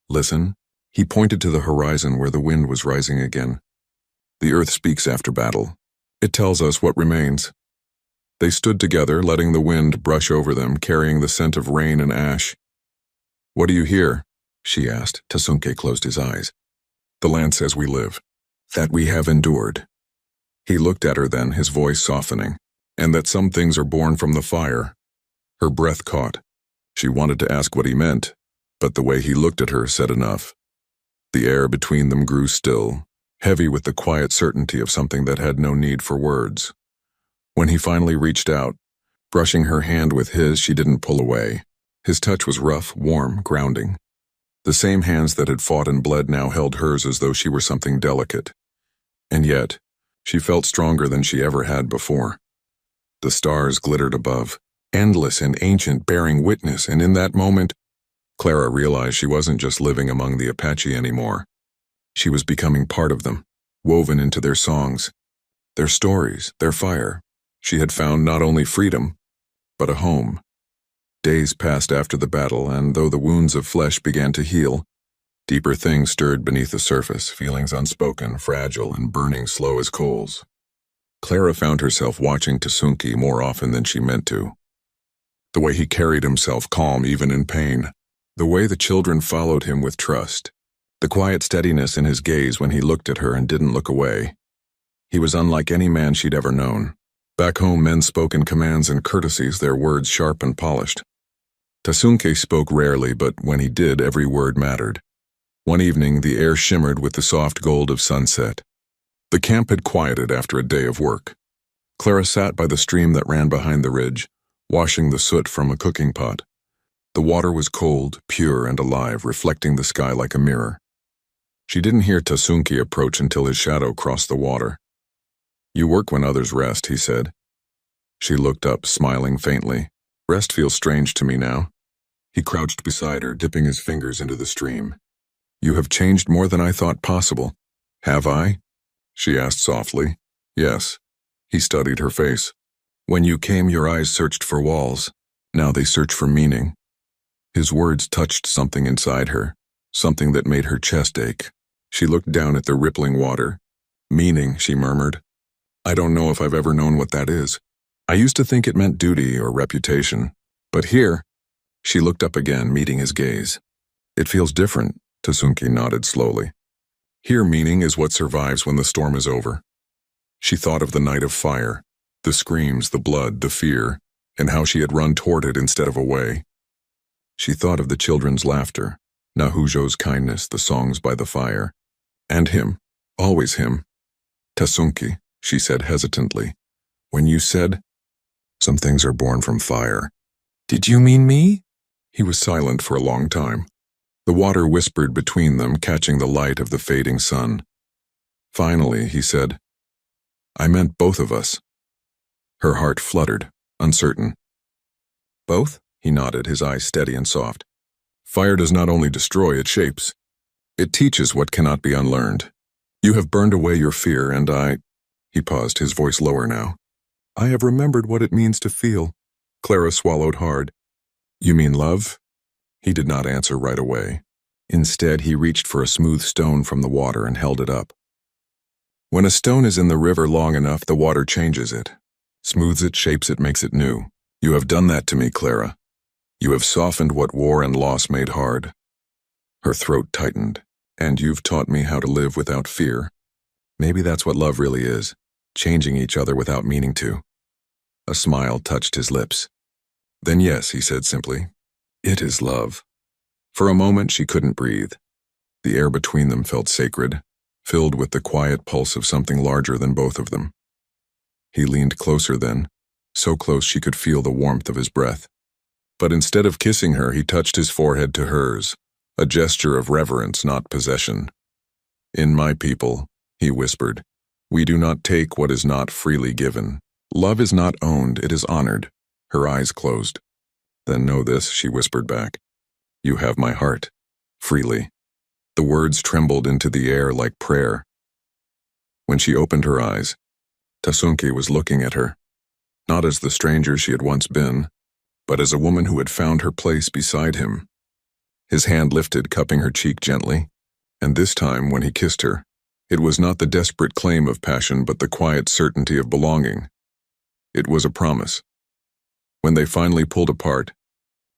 Listen? He pointed to the horizon where the wind was rising again. The earth speaks after battle. It tells us what remains. They stood together, letting the wind brush over them, carrying the scent of rain and ash. What do you hear? She asked. Tasunke closed his eyes. The land says we live, that we have endured. He looked at her then, his voice softening, and that some things are born from the fire. Her breath caught. She wanted to ask what he meant, but the way he looked at her said enough. The air between them grew still, heavy with the quiet certainty of something that had no need for words. When he finally reached out, brushing her hand with his, she didn't pull away. His touch was rough, warm, grounding. The same hands that had fought and bled now held hers as though she were something delicate. And yet, she felt stronger than she ever had before. The stars glittered above, endless and ancient, bearing witness, and in that moment, Clara realized she wasn't just living among the Apache anymore. She was becoming part of them, woven into their songs, their stories, their fire. She had found not only freedom, but a home. Days passed after the battle, and though the wounds of flesh began to heal, deeper things stirred beneath the surface, feelings unspoken, fragile, and burning slow as coals. Clara found herself watching Tasunke more often than she meant to. The way he carried himself calm even in pain, the way the children followed him with trust, the quiet steadiness in his gaze when he looked at her and didn't look away. He was unlike any man she'd ever known. Back home, men spoke in commands and courtesies, their words sharp and polished. Tasunke spoke rarely, but when he did, every word mattered. One evening, the air shimmered with the soft gold of sunset. The camp had quieted after a day of work. Clara sat by the stream that ran behind the ridge, washing the soot from a cooking pot. The water was cold, pure, and alive, reflecting the sky like a mirror. She didn't hear Tasunke approach until his shadow crossed the water. You work when others rest, he said. She looked up, smiling faintly. Rest feels strange to me now. He crouched beside her, dipping his fingers into the stream. You have changed more than I thought possible. Have I? She asked softly. Yes. He studied her face. When you came, your eyes searched for walls. Now they search for meaning. His words touched something inside her, something that made her chest ache. She looked down at the rippling water. Meaning, she murmured. I don't know if I've ever known what that is. I used to think it meant duty or reputation. But here, she looked up again, meeting his gaze. It feels different, Tasunke nodded slowly. Here, meaning is what survives when the storm is over. She thought of the night of fire, the screams, the blood, the fear, and how she had run toward it instead of away. She thought of the children's laughter, Nahujo's kindness, the songs by the fire, and him, always him. Tasunke, she said hesitantly, when you said, some things are born from fire. Did you mean me? He was silent for a long time. The water whispered between them, catching the light of the fading sun. Finally, he said, I meant both of us. Her heart fluttered, uncertain. Both? He nodded, his eyes steady and soft. Fire does not only destroy, it shapes. It teaches what cannot be unlearned. You have burned away your fear, and He paused, his voice lower now. I have remembered what it means to feel. Clara swallowed hard. You mean love? He did not answer right away. Instead, he reached for a smooth stone from the water and held it up. When a stone is in the river long enough, the water changes it. Smooths it, shapes it, makes it new. You have done that to me, Clara. You have softened what war and loss made hard. Her throat tightened. And you've taught me how to live without fear. Maybe that's what love really is, changing each other without meaning to. A smile touched his lips. Then yes, he said simply. It is love. For a moment she couldn't breathe. The air between them felt sacred, filled with the quiet pulse of something larger than both of them. He leaned closer then, so close she could feel the warmth of his breath. But instead of kissing her, he touched his forehead to hers, a gesture of reverence, not possession. In my people, he whispered, we do not take what is not freely given. Love is not owned, it is honored. Her eyes closed. Then know this, she whispered back. You have my heart, freely. The words trembled into the air like prayer. When she opened her eyes, Tasunki was looking at her, not as the stranger she had once been, but as a woman who had found her place beside him. His hand lifted, cupping her cheek gently, and this time, when he kissed her, it was not the desperate claim of passion but the quiet certainty of belonging. It was a promise. When they finally pulled apart,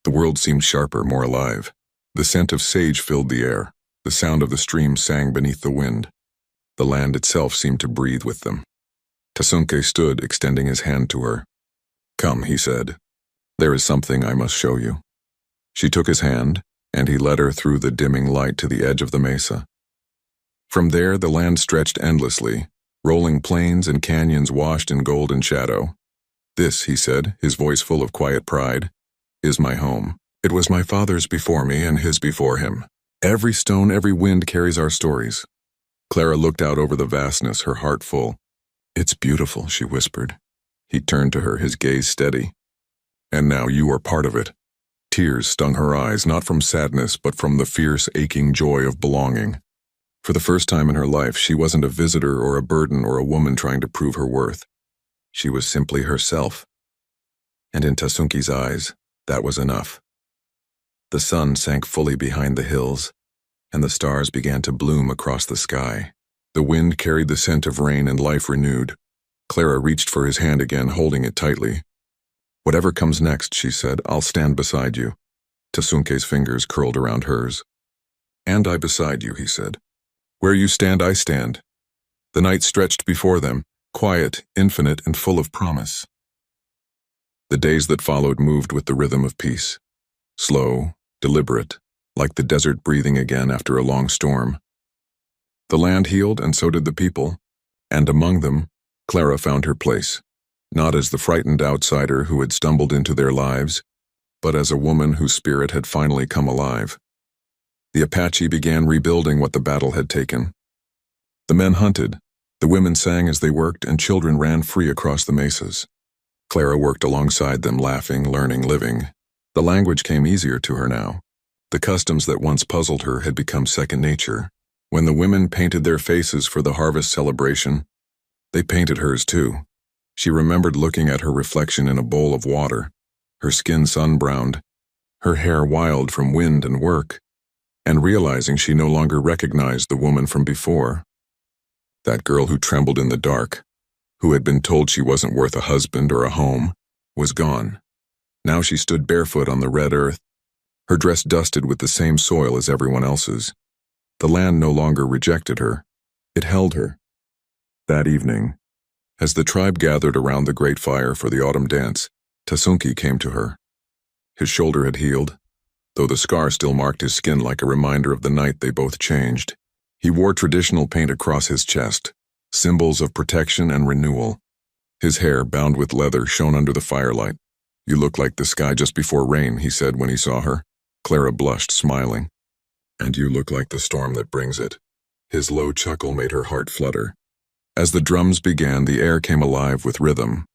the world seemed sharper, more alive. The scent of sage filled the air. The sound of the stream sang beneath the wind. The land itself seemed to breathe with them. Tasunke stood, extending his hand to her. Come, he said. There is something I must show you. She took his hand, and he led her through the dimming light to the edge of the mesa. From there, the land stretched endlessly, rolling plains and canyons washed in golden shadow. This, he said, his voice full of quiet pride, is my home. It was my father's before me and his before him. Every stone, every wind carries our stories. Clara looked out over the vastness, her heart full. It's beautiful, she whispered. He turned to her, his gaze steady. And now you are part of it. Tears stung her eyes, not from sadness, but from the fierce, aching joy of belonging. For the first time in her life, she wasn't a visitor or a burden or a woman trying to prove her worth. She was simply herself. And in Tasunki's eyes, that was enough. The sun sank fully behind the hills, and the stars began to bloom across the sky. The wind carried the scent of rain and life renewed. Clara reached for his hand again, holding it tightly. Whatever comes next, she said, I'll stand beside you. Tasunke's fingers curled around hers. And I beside you, he said. Where you stand, I stand. The night stretched before them, quiet, infinite, and full of promise. The days that followed moved with the rhythm of peace. Slow, deliberate, like the desert breathing again after a long storm. The land healed, and so did the people, and among them, Clara found her place, not as the frightened outsider who had stumbled into their lives, but as a woman whose spirit had finally come alive. The Apache began rebuilding what the battle had taken. The men hunted, the women sang as they worked, and children ran free across the mesas. Clara worked alongside them, laughing, learning, living. The language came easier to her now. The customs that once puzzled her had become second nature. When the women painted their faces for the harvest celebration, they painted hers too. She remembered looking at her reflection in a bowl of water, her skin sun-browned, her hair wild from wind and work, and realizing she no longer recognized the woman from before. That girl who trembled in the dark, who had been told she wasn't worth a husband or a home, was gone. Now she stood barefoot on the red earth, her dress dusted with the same soil as everyone else's. The land no longer rejected her. It held her. That evening, as the tribe gathered around the great fire for the autumn dance, Tasunki came to her. His shoulder had healed, though the scar still marked his skin like a reminder of the night they both changed. He wore traditional paint across his chest, symbols of protection and renewal. His hair, bound with leather, shone under the firelight. You look like the sky just before rain, he said when he saw her. Clara blushed, smiling. And you look like the storm that brings it. His low chuckle made her heart flutter. As the drums began, the air came alive with rhythm.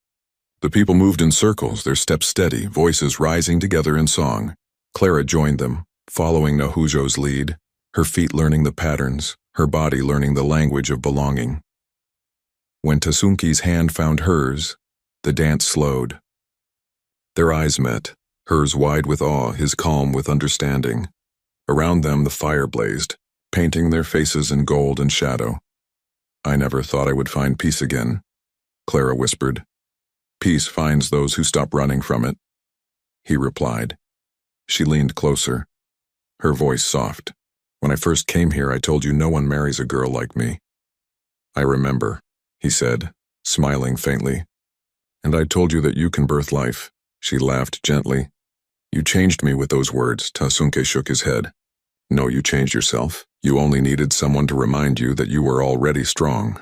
The people moved in circles, their steps steady, voices rising together in song. Clara joined them, following Nahujo's lead, her feet learning the patterns, her body learning the language of belonging. When Tasunki's hand found hers, the dance slowed. Their eyes met, hers wide with awe, his calm with understanding. Around them the fire blazed, painting their faces in gold and shadow. "I never thought I would find peace again," Clara whispered. "Peace finds those who stop running from it," he replied. She leaned closer, her voice soft. "When I first came here, I told you no one marries a girl like me." "I remember," he said, smiling faintly. "And I told you that you can birth life." She laughed gently. "You changed me with those words." Tasunke shook his head. "No, you changed yourself. You only needed someone to remind you that you were already strong."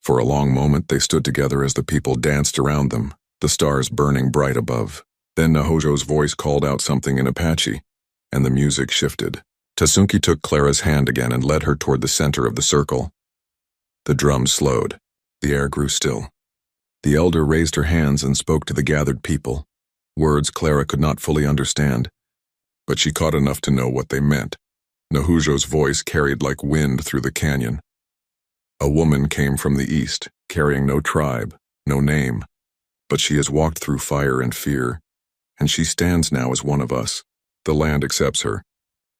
For a long moment they stood together as the people danced around them, the stars burning bright above. Then Nahojo's voice called out something in Apache, and the music shifted. Tasunki took Clara's hand again and led her toward the center of the circle. The drums slowed. The air grew still. The elder raised her hands and spoke to the gathered people. Words Clara could not fully understand, but she caught enough to know what they meant. Nahujo's voice carried like wind through the canyon. "A woman came from the east, carrying no tribe, no name, but she has walked through fire and fear, and she stands now as one of us. The land accepts her.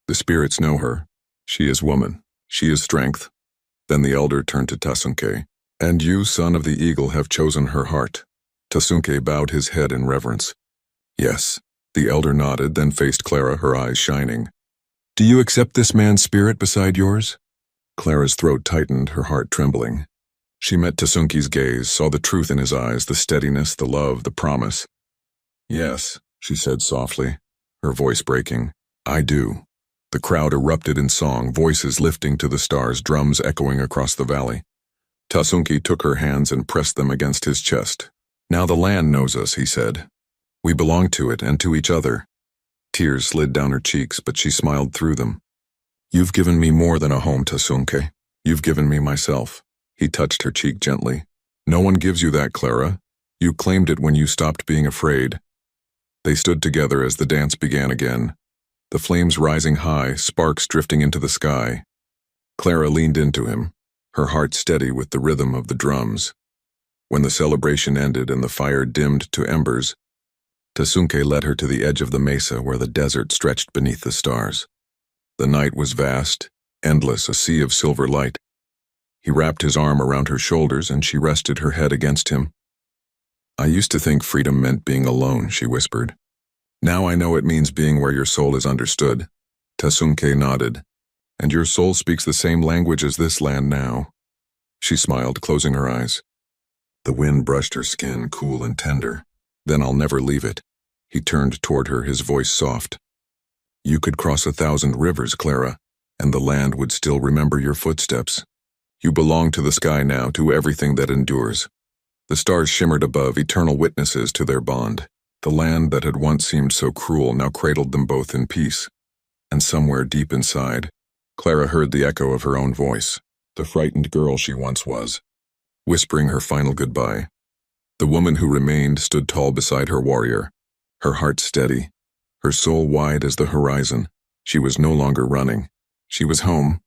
The spirits know her. She is woman. She is strength." Then the elder turned to Tasunke. "And you, son of the eagle, have chosen her heart." Tasunke bowed his head in reverence. "Yes." The elder nodded, then faced Clara, her eyes shining. "Do you accept this man's spirit beside yours?" Clara's throat tightened, her heart trembling. She met Tasunki's gaze, saw the truth in his eyes, the steadiness, the love, the promise. "Yes," she said softly, her voice breaking. "I do." The crowd erupted in song, voices lifting to the stars, drums echoing across the valley. Tasunki took her hands and pressed them against his chest. "Now the land knows us," he said. "We belong to it and to each other." Tears slid down her cheeks, but she smiled through them. "You've given me more than a home, Tasunke. You've given me myself." He touched her cheek gently. "No one gives you that, Clara. You claimed it when you stopped being afraid." They stood together as the dance began again, the flames rising high, sparks drifting into the sky. Clara leaned into him, her heart steady with the rhythm of the drums. When the celebration ended and the fire dimmed to embers, Tasunke led her to the edge of the mesa where the desert stretched beneath the stars. The night was vast, endless, a sea of silver light. He wrapped his arm around her shoulders and she rested her head against him. "I used to think freedom meant being alone," she whispered. "Now I know it means being where your soul is understood." Tasunke nodded. "And your soul speaks the same language as this land now." She smiled, closing her eyes. The wind brushed her skin, cool and tender. "Then I'll never leave it." He turned toward her, his voice soft. "You could cross 1,000 rivers, Clara, and the land would still remember your footsteps. You belong to the sky now, to everything that endures." The stars shimmered above, eternal witnesses to their bond. The land that had once seemed so cruel now cradled them both in peace. And somewhere deep inside, Clara heard the echo of her own voice, the frightened girl she once was, whispering her final goodbye. The woman who remained stood tall beside her warrior, her heart steady, her soul wide as the horizon. She was no longer running. She was home,